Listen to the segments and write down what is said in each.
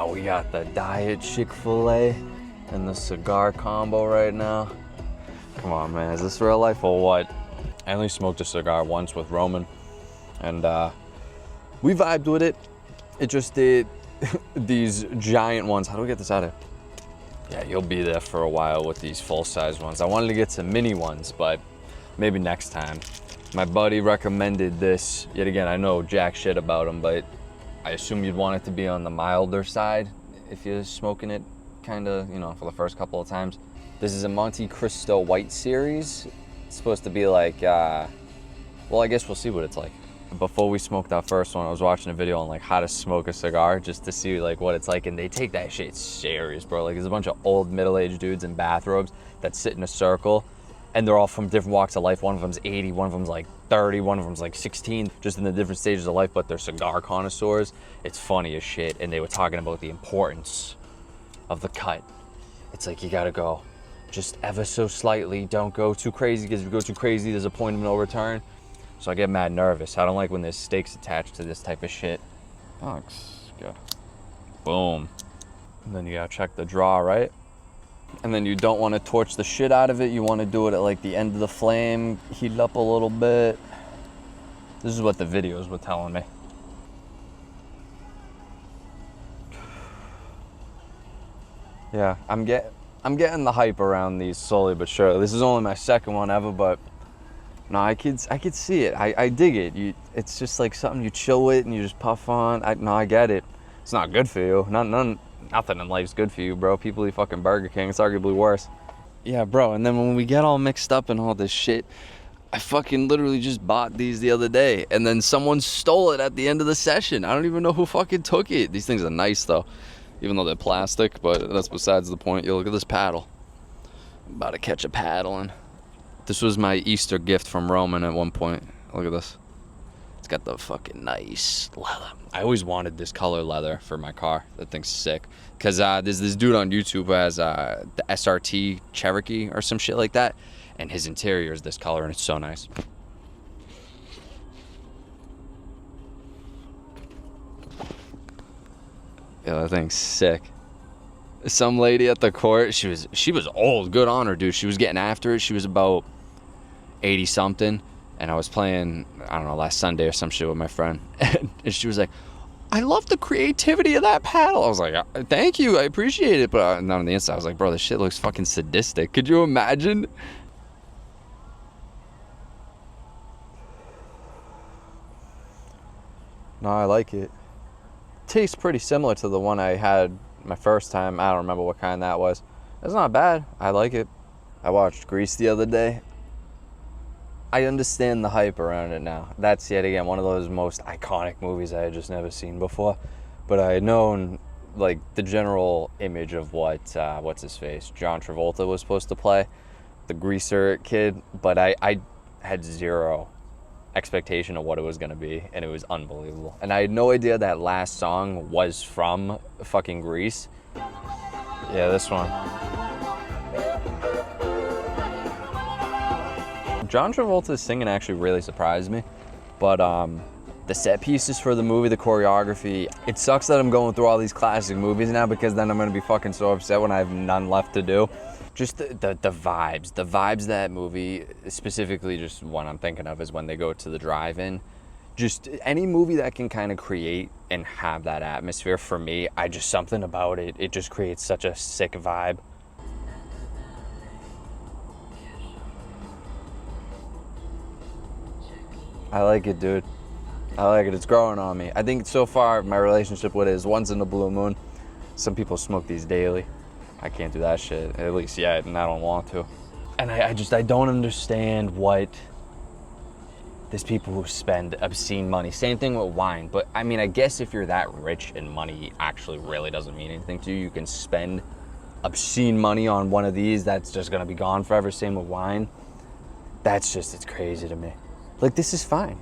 We got the Diet Chick-Fil-A and the cigar combo right now. Come on, man, is this real life or what? I only smoked a cigar once with Roman, and we vibed with it. It just did these giant ones. How do we get this out of here? Yeah, you'll be there for a while with these full-size ones. I wanted to get some mini ones, but maybe next time. My buddy recommended this. Yet again, I know jack shit about them, but I assume you'd want it to be on the milder side if you're smoking it kind of, you know, for the first couple of times. This is a Monte Cristo White Series. It's supposed to be like, well, I guess we'll see what it's like. Before we smoked our first one, I was watching a video on like how to smoke a cigar just to see like what it's like, and they take that shit serious, bro. Like there's a bunch of old middle-aged dudes in bathrobes that sit in a circle, and they're all from different walks of life. One of them's 80, one of them's like 30, one of them's like 16, just in the different stages of life, but they're cigar connoisseurs. It's funny as shit, and they were talking about the importance of the cut. It's like you gotta go just ever so slightly. Don't go too crazy, because if you go too crazy, there's a point of no return. So I get mad nervous. I don't like when there's stakes attached to this type of shit. Oh, looks good. Boom. And then you gotta check the draw, right? And then you don't want to torch the shit out of it. You want to do it at like the end of the flame, heat it up a little bit. This is what the videos were telling me. Yeah, I'm getting the hype around these slowly but surely. This is only my second one ever, but no, I could see it. I dig it. It's just like something you chill with and you just puff on. I get it. It's not good for you. Nothing in life's good for you, bro. People eat fucking Burger King. It's arguably worse. Yeah, bro. And then when we get all mixed up in all this shit, I fucking literally just bought these the other day, and then someone stole it at the end of the session. I don't even know who fucking took it. These things are nice though, even though they're plastic, but that's besides the point. Yo, look at this paddle. I'm about to catch a paddle in. This was my Easter gift from Roman at one point. Look at this. It's got the fucking nice leather. I always wanted this color leather for my car. That thing's sick. Because there's this dude on YouTube who has the SRT Cherokee or some shit like that. And his interior is this color, and it's so nice. Yeah, that thing's sick. Some lady at the court, she was old. Good on her, dude. She was getting after it. She was about 80 something, and I was playing, I don't know, last Sunday or some shit with my friend, and she was like, I love the creativity of that paddle. I was like, thank you, I appreciate it. But not on the inside, I was like, bro, this shit looks fucking sadistic. Could you imagine? No, I like it. Tastes pretty similar to the one I had my first time. I don't remember what kind that was. It's not bad. I like it. I watched Grease the other day. I understand the hype around it now. That's yet again one of those most iconic movies I had just never seen before. But I had known like the general image of what what's his face, John Travolta was supposed to play, the greaser kid. But I had zero expectation of what it was gonna be, and it was unbelievable. And I had no idea that last song was from fucking Grease. Yeah, this one. John Travolta's singing actually really surprised me, but the set pieces for the movie, the choreography, it sucks that I'm going through all these classic movies now, because then I'm gonna be fucking so upset when I have none left to do. Just the vibes of that movie, specifically just one I'm thinking of is when they go to the drive-in. Just any movie that can kind of create and have that atmosphere, for me, something about it, it just creates such a sick vibe. I like it, dude. I like it. It's growing on me. I think so far my relationship with it is once in a blue moon. Some people smoke these daily. I can't do that shit, at least yet, and I don't want to. And I don't understand what there's people who spend obscene money. Same thing with wine, but I mean, I guess if you're that rich and money actually really doesn't mean anything to you, you can spend obscene money on one of these that's just gonna be gone forever. Same with wine. It's crazy to me. Like, this is fine.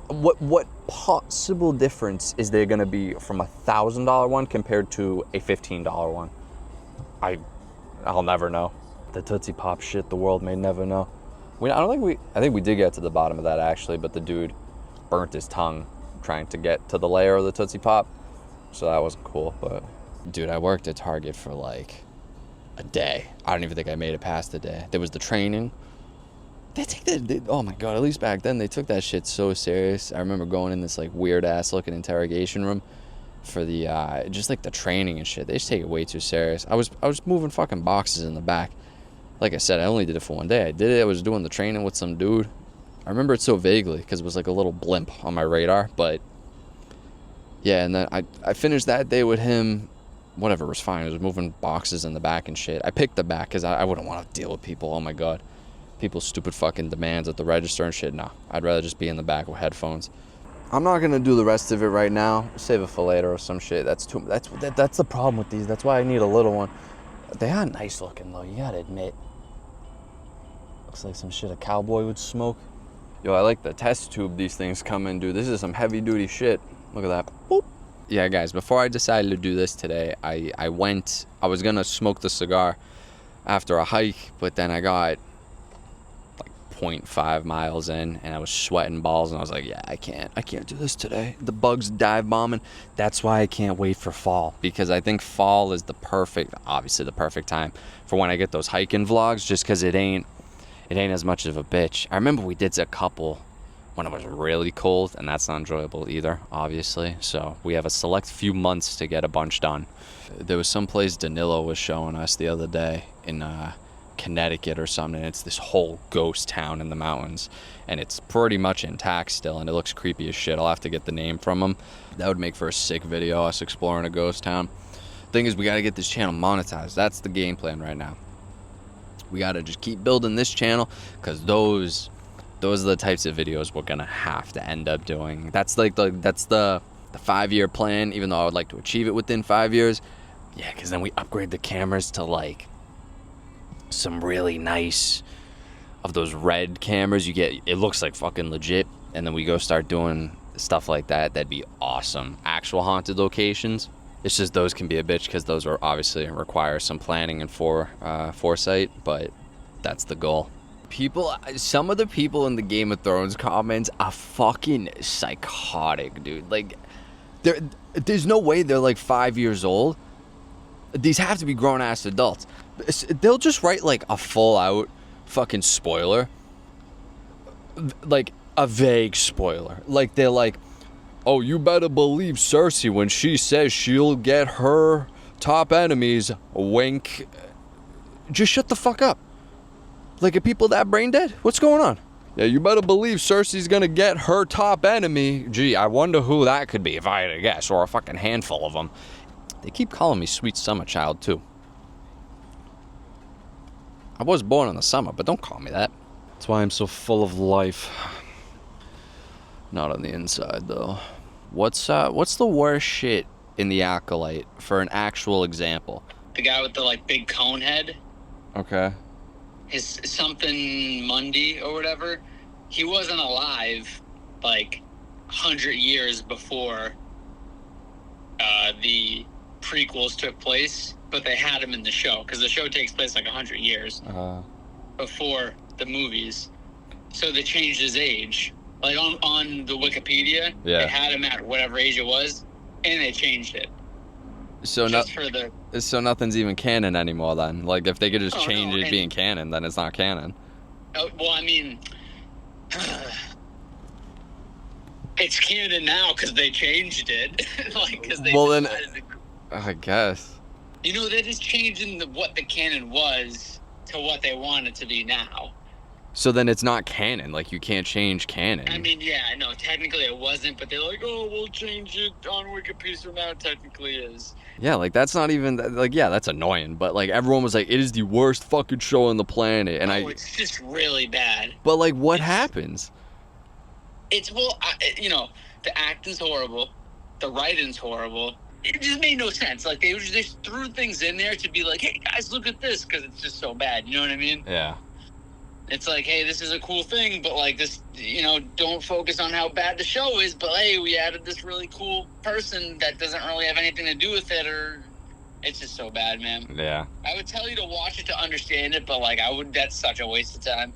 What possible difference is there gonna be from $1,000 one compared to a $15 one? I'll never know. The Tootsie Pop shit, the world may never know. I think we did get to the bottom of that actually, but the dude burnt his tongue trying to get to the layer of the Tootsie Pop. so that wasn't cool. But dude, I worked at Target for like a day. I don't even think I made it past the day. There was the training. They take that, oh my God, at least back then they took that shit so serious. I remember going in this like weird ass looking interrogation room for the just like the training and shit. They just take it way too serious. I was moving fucking boxes in the back. Like I said, I only did it for one day. I did it, I was doing the training with some dude. I remember it so vaguely because it was like a little blimp on my radar. But yeah, and then I finished that day with him. Whatever was fine. I was moving boxes in the back and shit. I picked the back because I wouldn't want to deal with people. Oh my God. People's stupid fucking demands at the register and shit. Nah, I'd rather just be in the back with headphones. I'm not gonna do the rest of it right now. Save it for later or some shit. That's the problem with these. That's why I need a little one. They are nice looking though, you gotta admit. Looks like some shit a cowboy would smoke. Yo, I like the test tube these things come in, dude. This is some heavy duty shit. Look at that. Boop. Yeah, guys, before I decided to do this today, I was gonna smoke the cigar after a hike, but then I got like 0.5 miles in and I was sweating balls and I was like, yeah, I can't do this today. The bugs dive bombing. That's why I can't wait for fall, because I think fall is obviously the perfect time for when I get those hiking vlogs, just because it ain't as much of a bitch. I remember we did a couple when it was really cold, and that's not enjoyable either, obviously. So we have a select few months to get a bunch done. There was some place Danilo was showing us the other day in Connecticut or something. It's this whole ghost town in the mountains, and it's pretty much intact still, and it looks creepy as shit. I'll have to get the name from him. That would make for a sick video, us exploring a ghost town. Thing is, we gotta get this channel monetized. That's the game plan right now. We gotta just keep building this channel, because those are the types of videos we're gonna have to end up doing. That's like the 5-year plan, even though I would like to achieve it within 5 years. Yeah, because then we upgrade the cameras to like some really nice of those red cameras. It looks like fucking legit, and then we go start doing stuff like that. That'd be awesome. Actual haunted locations. It's just those can be a bitch, because those are obviously require some planning and foresight, but that's the goal. Some of the people in the Game of Thrones comments are fucking psychotic, dude. Like, there's no way they're like 5 years old. These have to be grown-ass adults. They'll just write like a full-out fucking spoiler. Like, a vague spoiler. Like, they're like, oh, you better believe Cersei when she says she'll get her top enemies. Wink. Just shut the fuck up. Like, are people that brain dead? What's going on? Yeah, you better believe Cersei's gonna get her top enemy. Gee, I wonder who that could be if I had to guess, or a fucking handful of them. They keep calling me Sweet Summer Child, too. I was born in the summer, but don't call me that. That's why I'm so full of life. Not on the inside, though. What's the worst shit in The Acolyte, for an actual example? The guy with the, like, big cone head. Okay. His something Monday or whatever, he wasn't alive like 100 years before the prequels took place, but they had him in the show, because the show takes place like 100 years before the movies. So they changed his age. Like on the Wikipedia, they had him at whatever age it was, and they changed it. So so nothing's even canon anymore then. Like, if they could just change it being canon, then it's not canon. Well, I mean, it's canon now because they changed it. Like, because they I guess. You know, they're just changing what the canon was to what they want it to be now. So then it's not canon. Like, you can't change canon. I mean, yeah, I know. Technically it wasn't, but they're like, oh, we'll change it on Wikipedia, so now it technically is. Yeah, like, that's not even, like, yeah, that's annoying. But, like, everyone was like, it is the worst fucking show on the planet. And it's just really bad. But, like, what happens? You know, the acting's horrible. The writing's horrible. It just made no sense. Like, they just threw things in there to be like, hey, guys, look at this, because it's just so bad. You know what I mean? Yeah. It's like, hey, this is a cool thing, but, like, this, you know, don't focus on how bad the show is, but, hey, we added this really cool person that doesn't really have anything to do with it, or it's just so bad, man. Yeah. I would tell you to watch it to understand it, but, like, that's such a waste of time.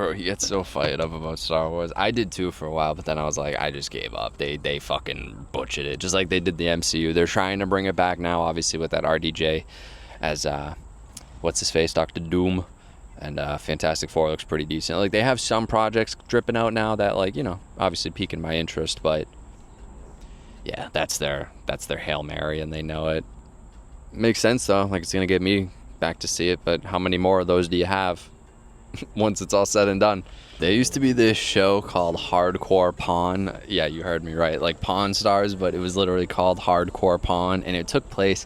Bro, he gets so fired up about Star Wars. I did too for a while, but then I was like, I just gave up. They fucking butchered it, just like they did the MCU. They're trying to bring it back now, obviously with that RDJ as what's his face, Dr. Doom, and Fantastic Four looks pretty decent. Like they have some projects dripping out now that, like, you know, obviously piquing my interest, but yeah, that's their Hail Mary, and they know it. Makes sense though. Like it's gonna get me back to see it, but how many more of those do you have? Once it's all said and done. There used to be this show called Hardcore Pawn. Yeah, you heard me right, like Pawn Stars, but it was literally called Hardcore Pawn, and it took place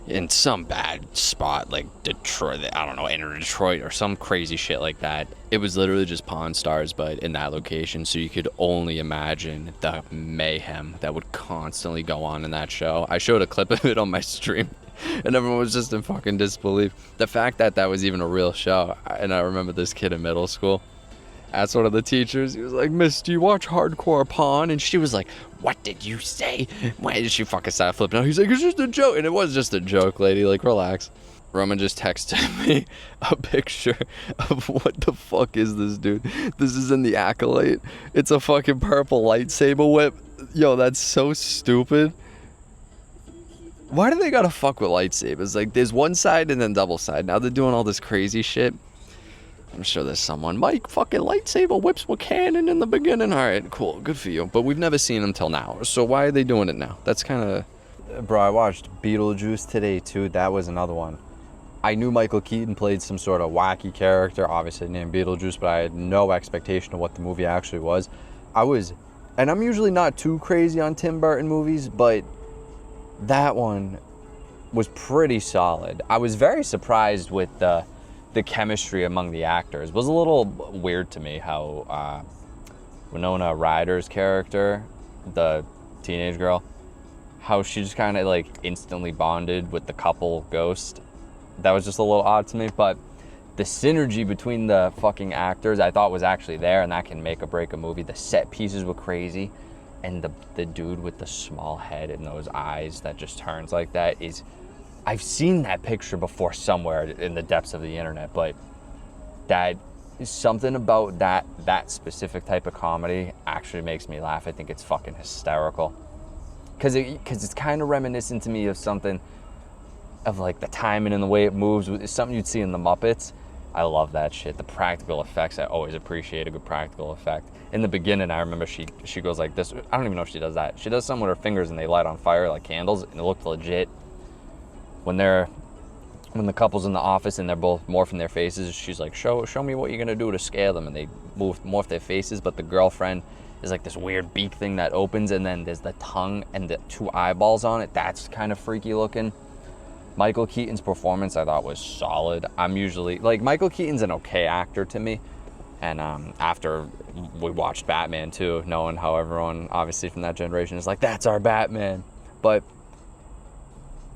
in some bad spot like Detroit, I don't know, in Detroit or some crazy shit like that. It was literally just Pawn Stars, but in that location, so you could only imagine the mayhem that would constantly go on in that show. I showed a clip of it on my stream, and everyone was just in fucking disbelief. The fact that that was even a real show. And I remember this kid in middle school asked one of the teachers, he was like, "Miss, do you watch Hardcore Pawn?" And she was like, "What did you say?" Why did she fucking start flipping out? He's like, "It's just a joke." And it was just a joke, lady. Like, relax. Roman just texted me a picture of what the fuck is this, dude? This is in the Acolyte. It's a fucking purple lightsaber whip. Yo, that's so stupid. Why do they gotta fuck with lightsabers? Like, there's one side and then double side. Now they're doing all this crazy shit. I'm sure there's someone, Mike, fucking lightsaber whips were canon in the beginning. All right, cool, good for you. But we've never seen them till now. So why are they doing it now? That's kind of... Bro, I watched Beetlejuice today, too. That was another one. I knew Michael Keaton played some sort of wacky character, obviously named Beetlejuice, but I had no expectation of what the movie actually was. And I'm usually not too crazy on Tim Burton movies, but that one was pretty solid. I was very surprised with the chemistry among the actors. It was a little weird to me how Winona Ryder's character, the teenage girl, how she just kind of like instantly bonded with the couple Ghost. That was just a little odd to me, but the synergy between the fucking actors I thought was actually there, and that can make or break a movie. The set pieces were crazy, and the dude with the small head and those eyes that just turns like that is... I've seen that picture before somewhere in the depths of the internet, but that is something about that specific type of comedy actually makes me laugh. I think it's fucking hysterical. Because it's kind of reminiscent to me of something of like the timing and the way it moves. It's something you'd see in the Muppets. I love that shit. The practical effects, I always appreciate a good practical effect. In the beginning, I remember she goes like this. I don't even know if she does that. She does something with her fingers and they light on fire like candles, and it looked legit. When the couple's in the office and they're both morphing their faces, she's like, show me what you're gonna do to scare them, and they morph their faces, but the girlfriend is like this weird beak thing that opens, and then there's the tongue and the two eyeballs on it. That's kind of freaky looking. Michael Keaton's performance I thought was solid. I'm usually, like, Michael Keaton's an okay actor to me, and after we watched Batman too, knowing how everyone obviously from that generation is like, that's our Batman, but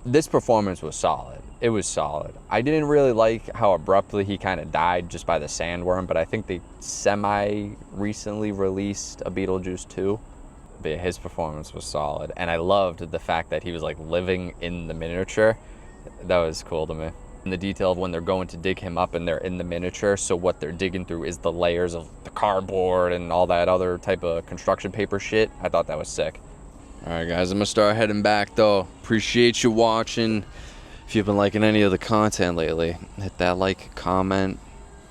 this performance was solid. It was solid. I didn't really like how abruptly he kind of died just by the sandworm, but I think they semi-recently released a Beetlejuice 2. But yeah, his performance was solid. And I loved the fact that he was like living in the miniature. That was cool to me. And the detail of when they're going to dig him up and they're in the miniature, so what they're digging through is the layers of the cardboard and all that other type of construction paper shit. I thought that was sick. Alright guys, I'm gonna start heading back though. Appreciate you watching. If you've been liking any of the content lately, hit that like, comment,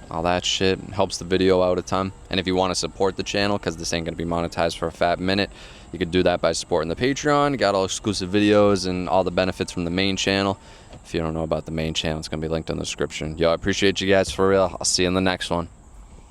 all that shit. It helps the video out a ton. And if you want to support the channel, because this ain't gonna be monetized for a fat minute, you could do that by supporting the Patreon. Got all exclusive videos and all the benefits from the main channel. If you don't know about the main channel, it's gonna be linked in the description. Yo, I appreciate you guys for real. I'll see you in the next one.